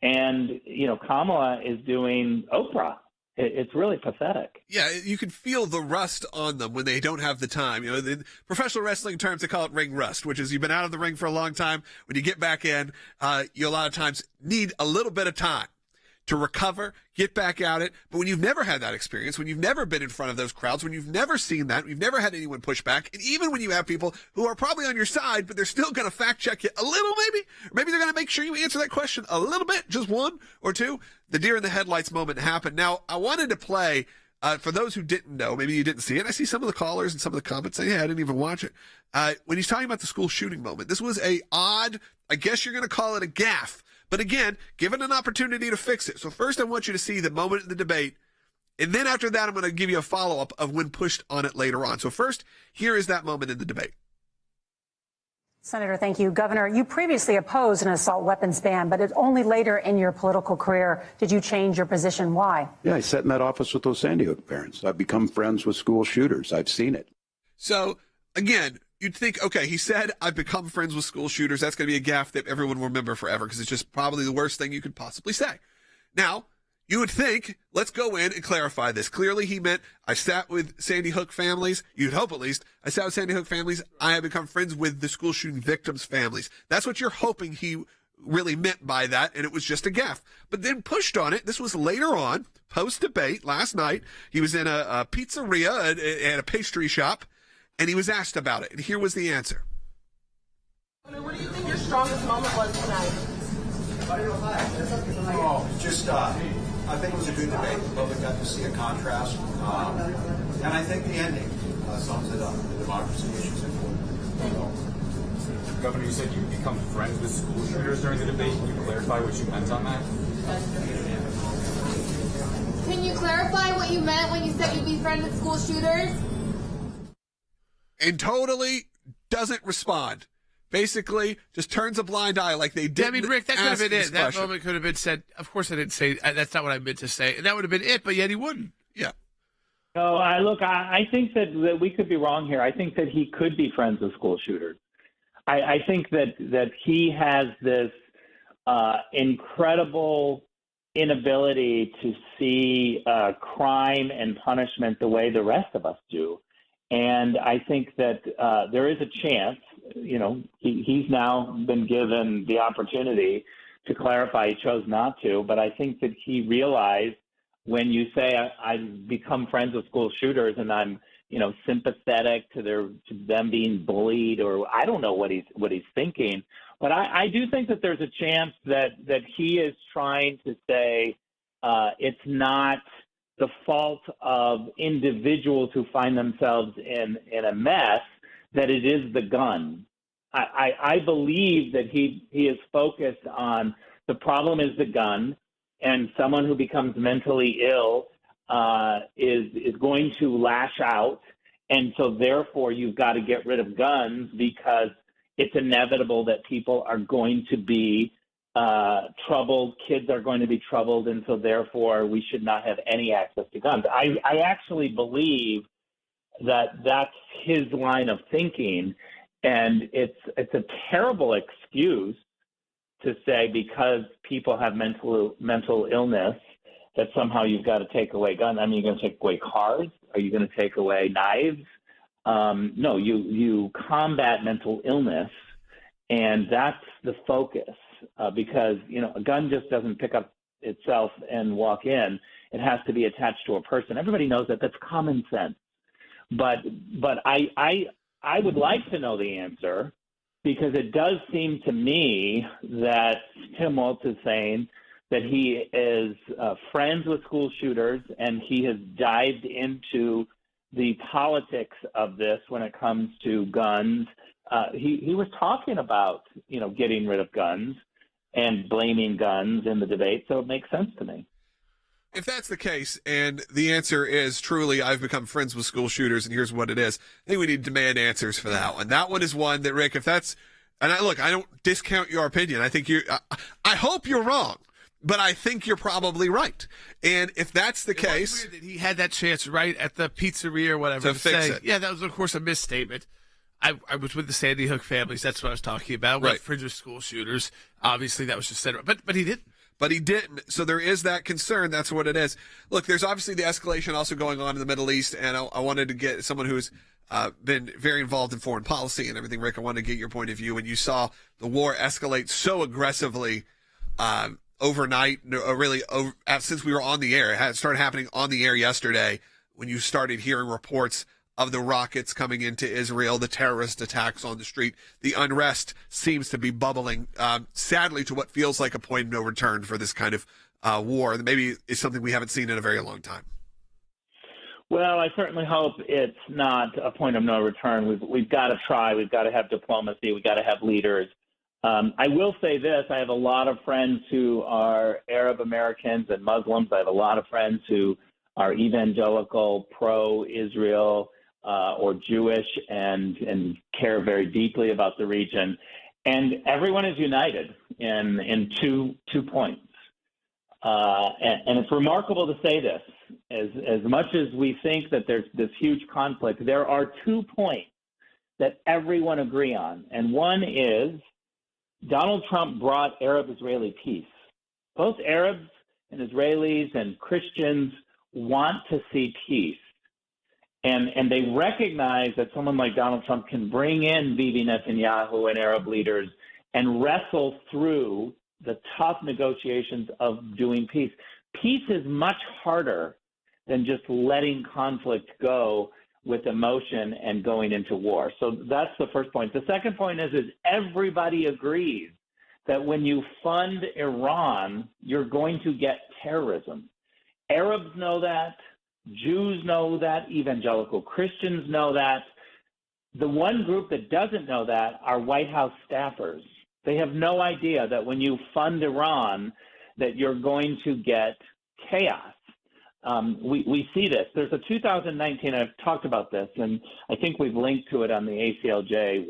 And, Kamala is doing Oprah. It's really pathetic. Yeah, you can feel the rust on them when they don't have the time. In professional wrestling terms, they call it ring rust, which is you've been out of the ring for a long time. When you get back in, you a lot of times need a little bit of time to recover, get back at it. But when you've never had that experience, when you've never been in front of those crowds, when you've never seen that, you've never had anyone push back, and even when you have people who are probably on your side, but they're still going to fact check you a little maybe, or maybe they're going to make sure you answer that question a little bit, just one or two, the deer in the headlights moment happened. Now, I wanted to play, for those who didn't know, maybe you didn't see it, I see some of the callers and some of the comments saying, yeah, I didn't even watch it. When he's talking about the school shooting moment, this was a odd, I guess you're going to call it a gaffe, but again, given an opportunity to fix it. So first I want you to see the moment in the debate, and then after that I'm going to give you a follow-up of when pushed on it later on. So first, here is that moment in the debate. Senator, thank you. Governor, you previously opposed an assault weapons ban, but it's only later in your political career did you change your position. Why? Yeah, I sat in that office with those Sandy Hook parents. I've become friends with school shooters. I've seen it. So, again, you'd think, okay, he said, I've become friends with school shooters. That's going to be a gaffe that everyone will remember forever because it's just probably the worst thing you could possibly say. Now, you would think, let's go in and clarify this. Clearly, he meant, I sat with Sandy Hook families. You'd hope at least. I sat with Sandy Hook families. I have become friends with the school shooting victims' families. That's what you're hoping he really meant by that, and it was just a gaffe. But then pushed on it. This was later on, post-debate, last night. He was in a pizzeria at a pastry shop, and he was asked about it. And here was the answer. What do you think your strongest moment was tonight? I think it was a good debate. The public got to see a contrast. And I think the ending sums it up. The democracy issues important. Governor, you said you become friends with school shooters during the debate. Can you clarify what you meant on that? Can you clarify what you meant when you said you'd be friends with school shooters? And totally doesn't respond. Basically, just turns a blind eye like they did. I mean, Rick, that could have been it. That moment could have been said, of course I didn't say, that's not what I meant to say. And that would have been it, but yet he wouldn't. Yeah. No, I think that we could be wrong here. I think that he could be friends with school shooters. I think that he has this incredible inability to see crime and punishment the way the rest of us do. And I think that there is a chance, he's now been given the opportunity to clarify. He chose not to, but I think that he realized when you say I've become friends with school shooters and I'm, sympathetic to them being bullied, or I don't know what he's thinking, but I do think that there's a chance that he is trying to say it's not the fault of individuals who find themselves in a mess, that it is the gun. I believe that he is focused on the problem is the gun, and someone who becomes mentally ill is going to lash out, and so therefore you've got to get rid of guns because it's inevitable that people are going to be troubled, kids are going to be troubled, and so therefore we should not have any access to guns. I actually believe that that's his line of thinking, and it's a terrible excuse to say because people have mental illness that somehow you've got to take away guns. I mean, you're going to take away cars? Are you going to take away knives? No, you combat mental illness, and that's the focus. Because, a gun just doesn't pick up itself and walk in. It has to be attached to a person. Everybody knows that. That's common sense. But I would like to know the answer, because it does seem to me that Tim Walz is saying that he is friends with school shooters, and he has dived into the politics of this when it comes to guns. He was talking about, getting rid of guns and blaming guns in the debate, so it makes sense to me. If that's the case, and the answer is truly, I've become friends with school shooters, and here's what it is, I think we need to demand answers for that one. That one is one that, Rick, if that's, and I don't discount your opinion. I think I hope you're wrong, but I think you're probably right. And if that's the case, was weird that he had that chance right at the pizzeria or whatever to fix it. Yeah, that was of course a misstatement. I was with the Sandy Hook families. That's what I was talking about. Right. Friends with school shooters. Obviously, that was just said. But he didn't. But he didn't. So there is that concern. That's what it is. Look, there's obviously the escalation also going on in the Middle East, and I wanted to get someone who's been very involved in foreign policy and everything. Rick, I wanted to get your point of view when you saw the war escalate so aggressively overnight, really since we were on the air. It started happening on the air yesterday when you started hearing reports of the rockets coming into Israel, the terrorist attacks on the street. The unrest seems to be bubbling, sadly, to what feels like a point of no return for this kind of war. Maybe it's something we haven't seen in a very long time. Well, I certainly hope it's not a point of no return. We've got to try. We've got to have diplomacy. We've got to have leaders. I will say this. I have a lot of friends who are Arab Americans and Muslims. I have a lot of friends who are evangelical, pro-Israel, or Jewish and care very deeply about the region. And everyone is united in two points. And it's remarkable to say this. As much as we think that there's this huge conflict, there are 2 points that everyone agree on. And one is Donald Trump brought Arab-Israeli peace. Both Arabs and Israelis and Christians want to see peace. And they recognize that someone like Donald Trump can bring in Bibi Netanyahu and Arab leaders and wrestle through the tough negotiations of doing peace. Peace is much harder than just letting conflict go with emotion and going into war. So that's the first point. The second point is everybody agrees that when you fund Iran, you're going to get terrorism. Arabs know that. Jews know that. Evangelical Christians know that. The one group that doesn't know that are White House staffers. They have no idea that when you fund Iran, that you're going to get chaos. We see this. There's a 2019, I've talked about this, and I think we've linked to it on the ACLJ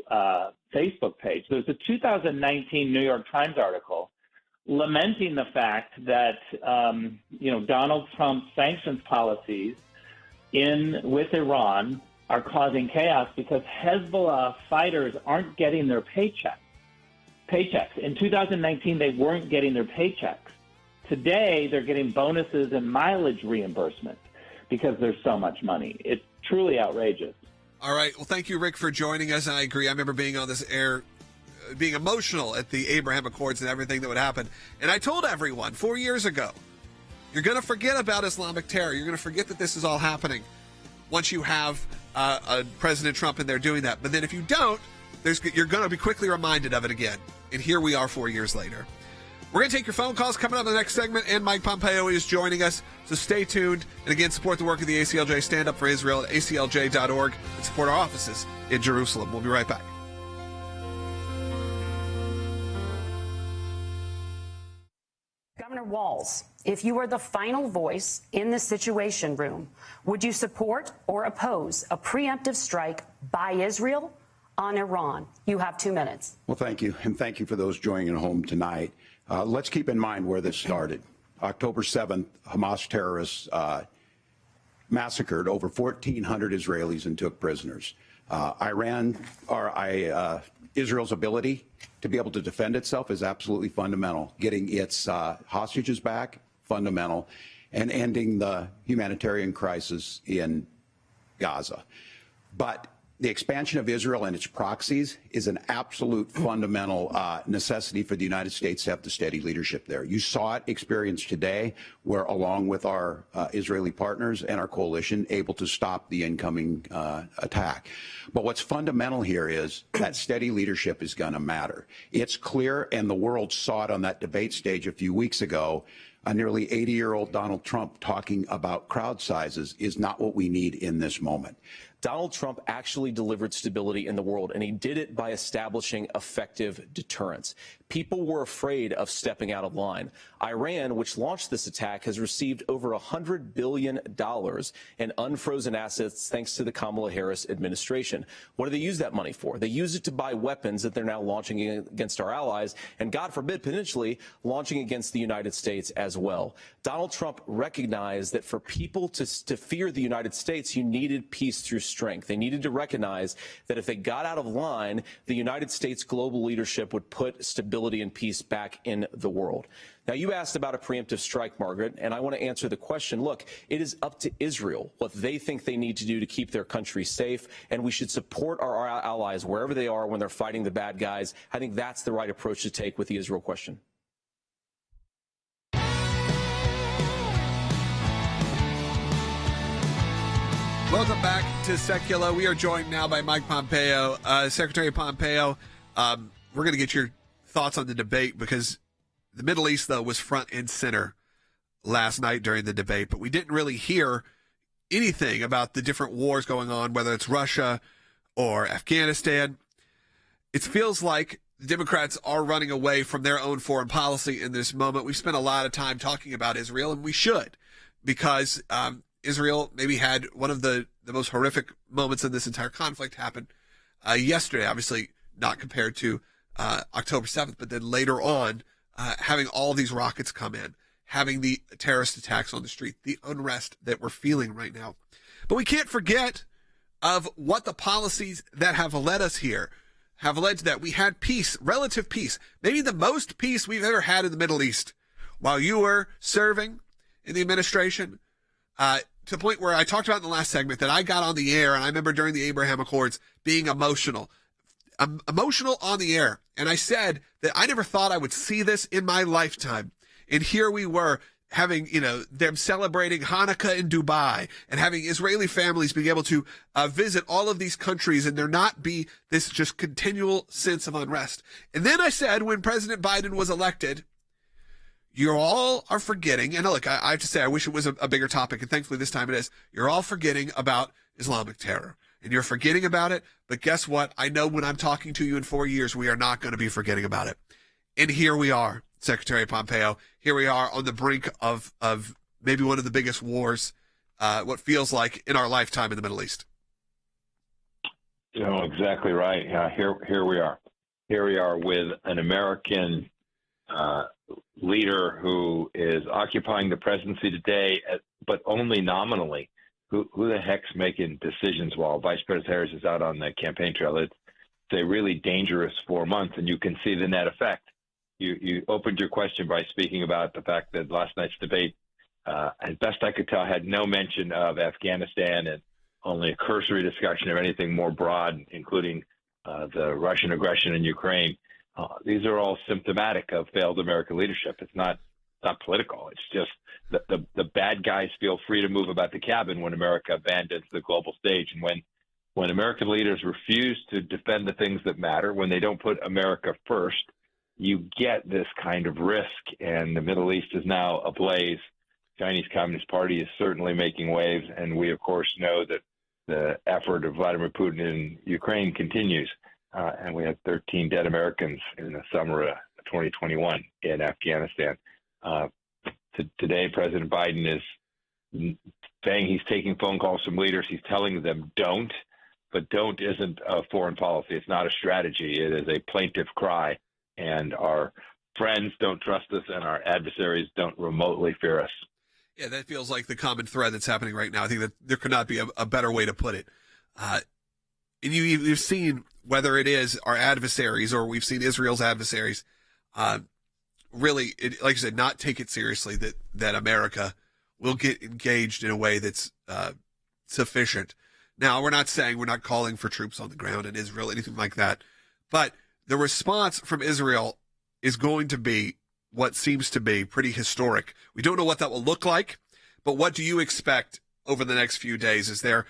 Facebook page. There's a 2019 New York Times article lamenting the fact that Donald Trump's sanctions policies with Iran are causing chaos because Hezbollah fighters aren't getting their paychecks. In 2019, they weren't getting their paychecks. Today, they're getting bonuses and mileage reimbursement because there's so much money. It's truly outrageous. All right. Well, thank you, Rick, for joining us. And I agree. I remember being on this air being emotional at the Abraham Accords and everything that would happen. And I told everyone 4 years ago, you're going to forget about Islamic terror. You're going to forget that this is all happening once you have President Trump in there doing that. But then if you don't, you're going to be quickly reminded of it again. And here we are 4 years later. We're going to take your phone calls coming up in the next segment, and Mike Pompeo is joining us. So stay tuned. And again, support the work of the ACLJ. Stand up for Israel at aclj.org and support our offices in Jerusalem. We'll be right back. Governor Walz, if you were the final voice in the Situation Room, would you support or oppose a preemptive strike by Israel on Iran? You have 2 minutes. Well, thank you. And thank you for those joining at home tonight. Let's keep in mind where this started. October 7th, Hamas terrorists massacred over 1,400 Israelis and took prisoners. Israel's ability to be able to defend itself is absolutely fundamental. Getting its hostages back, fundamental, and ending the humanitarian crisis in Gaza. But the expansion of Israel and its proxies is an absolute fundamental necessity for the United States to have the steady leadership there. You saw it experienced today, where along with our Israeli partners and our coalition, able to stop the incoming attack. But what's fundamental here is that steady leadership is going to matter. It's clear, and the world saw it on that debate stage a few weeks ago, a nearly 80-year-old Donald Trump talking about crowd sizes is not what we need in this moment. Donald Trump actually delivered stability in the world, and he did it by establishing effective deterrence. People were afraid of stepping out of line. Iran, which launched this attack, has received over $100 billion in unfrozen assets thanks to the Kamala Harris administration. What do they use that money for? They use it to buy weapons that they're now launching against our allies, and God forbid, potentially launching against the United States as well. Donald Trump recognized that for people to fear the United States, you needed peace through strength. They needed to recognize that if they got out of line, the United States global leadership would put stability and peace back in the world. Now, you asked about a preemptive strike, Margaret, and I want to answer the question. Look, it is up to Israel what they think they need to do to keep their country safe, and we should support our allies wherever they are when they're fighting the bad guys. I think that's the right approach to take with the Israel question. Welcome back to Sekulow. We are joined now by Mike Pompeo. Secretary Pompeo, we're going to get your thoughts on the debate because the Middle East, though, was front and center last night during the debate, but we didn't really hear anything about the different wars going on, whether it's Russia or Afghanistan. It feels like the Democrats are running away from their own foreign policy in this moment. We've spent a lot of time talking about Israel, and we should, because Israel maybe had one of the most horrific moments in this entire conflict happen yesterday, obviously not compared to October 7th, but then later on, having all these rockets come in, having the terrorist attacks on the street, the unrest that we're feeling right now. But we can't forget of what the policies that have led us here have led to that. We had peace, relative peace, maybe the most peace we've ever had in the Middle East while you were serving in the administration, to the point where I talked about in the last segment that I got on the air, and I remember during the Abraham Accords being emotional on the air. And I said that I never thought I would see this in my lifetime. And here we were having, them celebrating Hanukkah in Dubai and having Israeli families being able to visit all of these countries and there not be this just continual sense of unrest. And then I said, when President Biden was elected, you all are forgetting, and look, I have to say, I wish it was a bigger topic, and thankfully this time it is. You're all forgetting about Islamic terror, and you're forgetting about it, but guess what? I know when I'm talking to you in 4 years, we are not going to be forgetting about it. And here we are, Secretary Pompeo. Here we are on the brink of maybe one of the biggest wars, what feels like in our lifetime in the Middle East. Exactly right. Here we are. Here we are with an American leader who is occupying the presidency today, but only nominally. Who the heck's making decisions while Vice President Harris is out on the campaign trail? It's a really dangerous 4 months, and you can see the net effect. You opened your question by speaking about the fact that last night's debate, as best I could tell, had no mention of Afghanistan and only a cursory discussion of anything more broad, including the Russian aggression in Ukraine. These are all symptomatic of failed American leadership. It's not political. It's just the bad guys feel free to move about the cabin when America abandons the global stage. And when American leaders refuse to defend the things that matter, when they don't put America first, you get this kind of risk. And the Middle East is now ablaze. Chinese Communist Party is certainly making waves. And we, of course, know that the effort of Vladimir Putin in Ukraine continues. And we had 13 dead Americans in the summer of 2021 in Afghanistan. Today, President Biden is saying he's taking phone calls from leaders. He's telling them don't, but don't isn't a foreign policy. It's not a strategy. It is a plaintive cry. And our friends don't trust us, and our adversaries don't remotely fear us. Yeah, that feels like the common thread that's happening right now. I think that there could not be a better way to put it. And you've seen, whether it is our adversaries or we've seen Israel's adversaries, really, like I said, not take it seriously that America will get engaged in a way that's sufficient. Now, we're not calling for troops on the ground in Israel, anything like that. But the response from Israel is going to be what seems to be pretty historic. We don't know what that will look like, but what do you expect over the next few days? Is there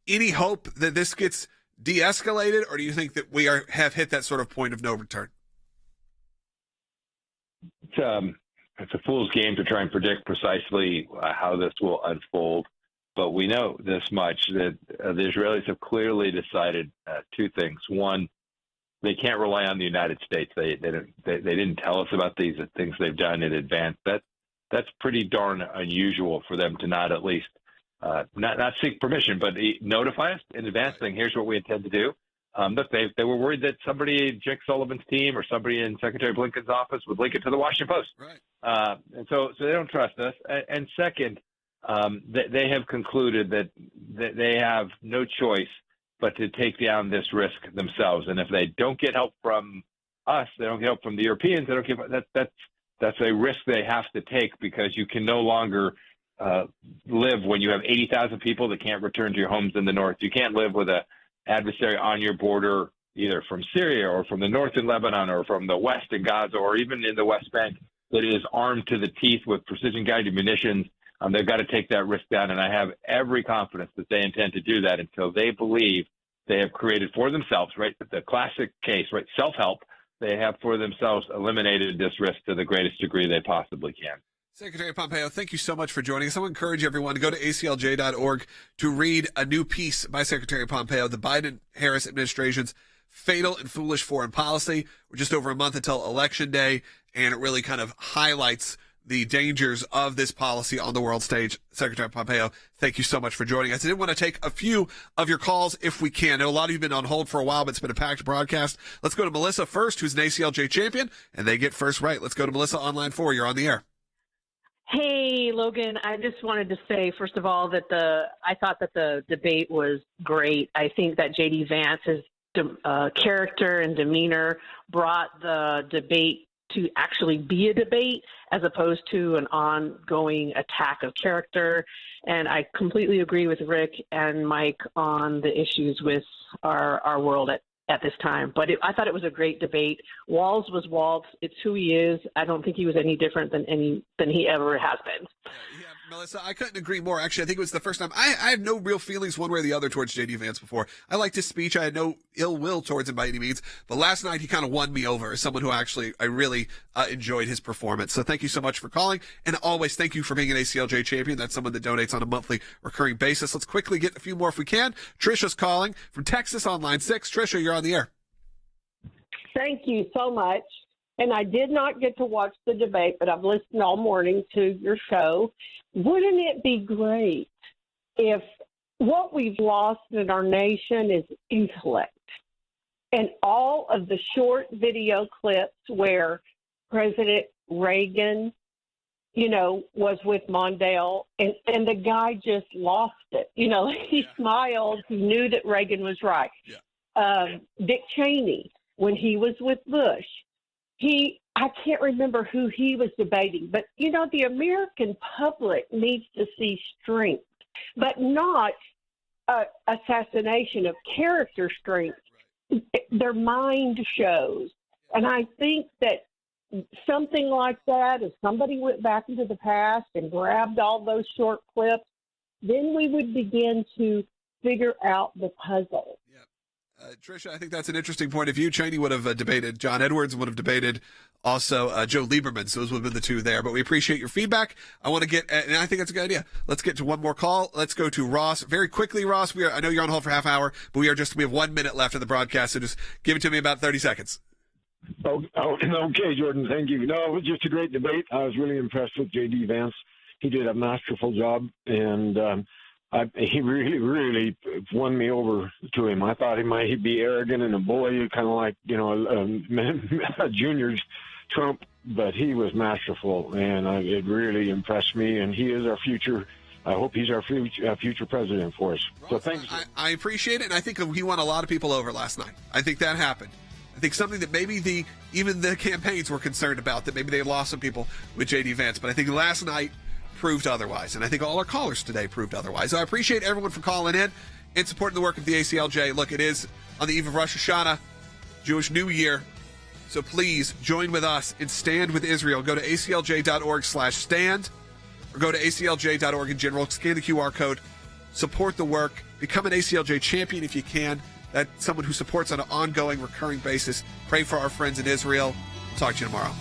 any hope that this gets de-escalated, or do you think that we have hit that sort of point of no return? It's a fool's game to try and predict precisely how this will unfold. But we know this much, that the Israelis have clearly decided two things. One, they can't rely on the United States. They didn't tell us about these things they've done in advance. That's pretty darn unusual for them to not at least not seek permission, but notify us in advance, saying, here's what we intend to do. Look, they were worried that somebody in Jake Sullivan's team or somebody in Secretary Blinken's office would link it to the Washington Post. Right. And so they don't trust us. And second, they have concluded that they have no choice but to take down this risk themselves. And if they don't get help from us, they don't get help from the Europeans, they don't get that's a risk they have to take, because you can no longer live when you have 80,000 people that can't return to your homes in the north. You can't live with an adversary on your border, either from Syria or from the north in Lebanon or from the west in Gaza or even in the West Bank, that is armed to the teeth with precision-guided munitions. They've got to take that risk down, and I have every confidence that they intend to do that until they believe they have created for themselves, right, the classic case, right, self-help. They have for themselves eliminated this risk to the greatest degree they possibly can. Secretary Pompeo, thank you so much for joining us. I want to encourage everyone to go to aclj.org to read a new piece by Secretary Pompeo, the Biden-Harris administration's fatal and foolish foreign policy. We're just over a month until Election Day, and it really kind of highlights the dangers of this policy on the world stage. Secretary Pompeo, thank you so much for joining us. I did want to take a few of your calls if we can. I know a lot of you have been on hold for a while, but it's been a packed broadcast. Let's go to Melissa first, who's an ACLJ champion, and they get first right. Let's go to Melissa on line 4. You're on the air. Hey, Logan, I just wanted to say, first of all, that I thought that the debate was great. I think that J.D. Vance's character and demeanor brought the debate to actually be a debate as opposed to an ongoing attack of character. And I completely agree with Rick and Mike on the issues with our world at this time. But I thought it was a great debate. Walz was Walz. It's who he is. I don't think he was any different than he ever has been. Yeah, Melissa, I couldn't agree more. Actually, I think it was the first time. I had no real feelings one way or the other towards J.D. Vance before. I liked his speech. I had no ill will towards him by any means. But last night, he kind of won me over as someone who I really enjoyed his performance. So thank you so much for calling. And always thank you for being an ACLJ champion. That's someone that donates on a monthly recurring basis. Let's quickly get a few more if we can. Trisha's calling from Texas on line 6. Trisha, you're on the air. Thank you so much. And I did not get to watch the debate, but I've listened all morning to your show. Wouldn't it be great if what we've lost in our nation is intellect? And all of the short video clips where President Reagan, was with Mondale, and the guy just lost it. He smiled. He knew that Reagan was right. Yeah. Dick Cheney, when he was with Bush, I can't remember who he was debating, but, the American public needs to see strength, but not assassination of character strength. Their mind shows. And I think that something like that, if somebody went back into the past and grabbed all those short clips, then we would begin to figure out the puzzle. Tricia, I think that's an interesting point of view. Cheney would have debated. John Edwards would have debated also Joe Lieberman. So those would have been the two there. But we appreciate your feedback. I want to get, and I think that's a good idea. Let's get to one more call. Let's go to Ross. Very quickly, Ross. I know you're on hold for half hour, but we have 1 minute left of the broadcast. So just give it to me about 30 seconds. Okay, Jordan. Thank you. No, it was just a great debate. I was really impressed with J.D. Vance. He did a masterful job, and he really won me over to him. I thought he'd be arrogant and a bully, kind of like, a junior Trump, but he was masterful, and it really impressed me, and he is our future. I hope he's our future president for us. So thanks. I appreciate it, and I think he won a lot of people over last night. I think that happened. I think something that maybe even the campaigns were concerned about, that maybe they lost some people with J.D. Vance, but I think last night proved otherwise, and I think all our callers today proved otherwise. So I appreciate everyone for calling in and supporting the work of the ACLJ. Look, it is on the eve of Rosh Hashanah, Jewish New Year, so please join with us and stand with Israel. Go to aclj.org/stand, or go to aclj.org in general, scan the QR code, support the work, become an ACLJ champion if you can. That's someone who supports on an ongoing, recurring basis. Pray for our friends in Israel. Talk to you tomorrow.